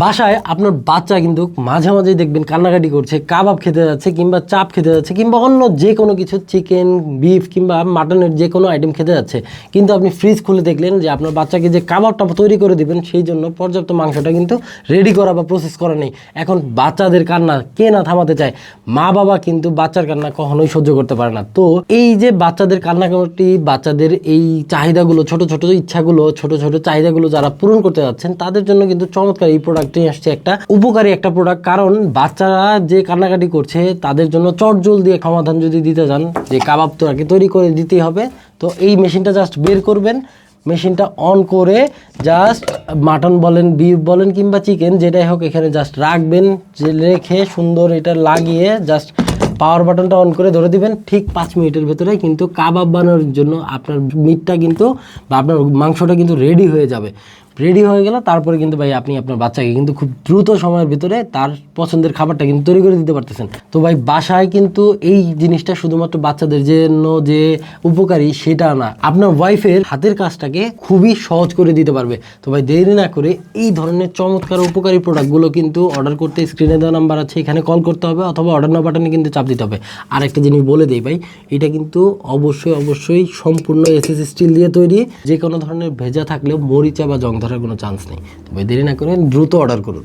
বাসায় আপনার বাচ্চা কিন্তু মাঝে মাঝে দেখবেন কান্নাকাটি করছে, কাবাব খেতে যাচ্ছে কিংবা চাপ খেতে যাচ্ছে কিংবা অন্য যে কোনো কিছু চিকেন, বিফ কিংবা মাটনের যে কোনো আইটেম খেতে যাচ্ছে, কিন্তু আপনি ফ্রিজ খুলে দেখলেন যে আপনার বাচ্চাকে যে কাবাবটা তৈরি করে দিবেন সেই জন্য পর্যাপ্ত মাংসটা কিন্তু রেডি করা বা প্রসেস করা নেই। এখন বাচ্চাদের কান্না কে না থামাতে চায়, মা বাবা কিন্তু বাচ্চার কান্না কখনোই সহ্য করতে পারে না। তো এই যে বাচ্চাদের কান্নাকাটি, বাচ্চাদের এই চাহিদাগুলো, ছোট ছোট ইচ্ছাগুলো, ছোট ছোট চাহিদাগুলো যারা পূরণ করতে যাচ্ছেন তাদের জন্য কিন্তু চমৎকার এই প্রোডাক্টটি আসছে, একটা উপকারী একটা প্রোডাক্ট। কারণ বাচ্চারা যে কান্নাকাটি করছে তাদের জন্য চটজল দিয়ে সমাধান যদি দিতে যান যে কাবাব তো আগে তৈরি করে দিতেই হবে, তো এই মেশিনটা জাস্ট বের করবেন, মেশিনটা অন করে জাস্ট মাটন বলেন, বিফ বলেন কিংবা চিকেন যেটাই হোক এখানে জাস্ট রাখবেন, যে রেখে সুন্দর এটা লাগিয়ে জাস্ট পাওয়ার বাটনটা অন করে ধরে দিবেন। ঠিক 5 মিনিটের ভেতরে কিন্তু কাবাব বানানোর জন্য আপনার মিটটা কিন্তু বা আপনার মাংসটা কিন্তু রেডি হয়ে যাবে। রেডি হয়ে গেল তারপরে কিন্তু ভাই আপনি আপনার বাচ্চাকে কিন্তু খুব দ্রুত সময়ের ভিতরে তার পছন্দের খাবারটা কিন্তু তৈরি করে দিতে পারতেছেন। তো ভাই বাসায় কিন্তু এই জিনিসটা শুধুমাত্র বাচ্চাদের জন্য যে উপকারী সেটা না, আপনার ওয়াইফের হাতের কাজটাকে খুবই সহজ করে দিতে পারবে। তো ভাই দেরি না করে এই ধরনের চমৎকার উপকারী প্রোডাক্টগুলো কিন্তু অর্ডার করতে স্ক্রিনে দেওয়া নাম্বার আছে, এখানে কল করতে হবে অথবা অর্ডার নাও বাটনে কিন্তু চাপ দিতে হবে। আর একটা জিনিস বলে দিই ভাই, এটা কিন্তু অবশ্যই সম্পূর্ণ এসএস স্টিল দিয়ে তৈরি, যে কোনো ধরনের ভেজা থাকলেও মরিচা বা জং ধরার কোনো চান্স নেই। তো ভাই দেরি না করে দ্রুত অর্ডার করুন।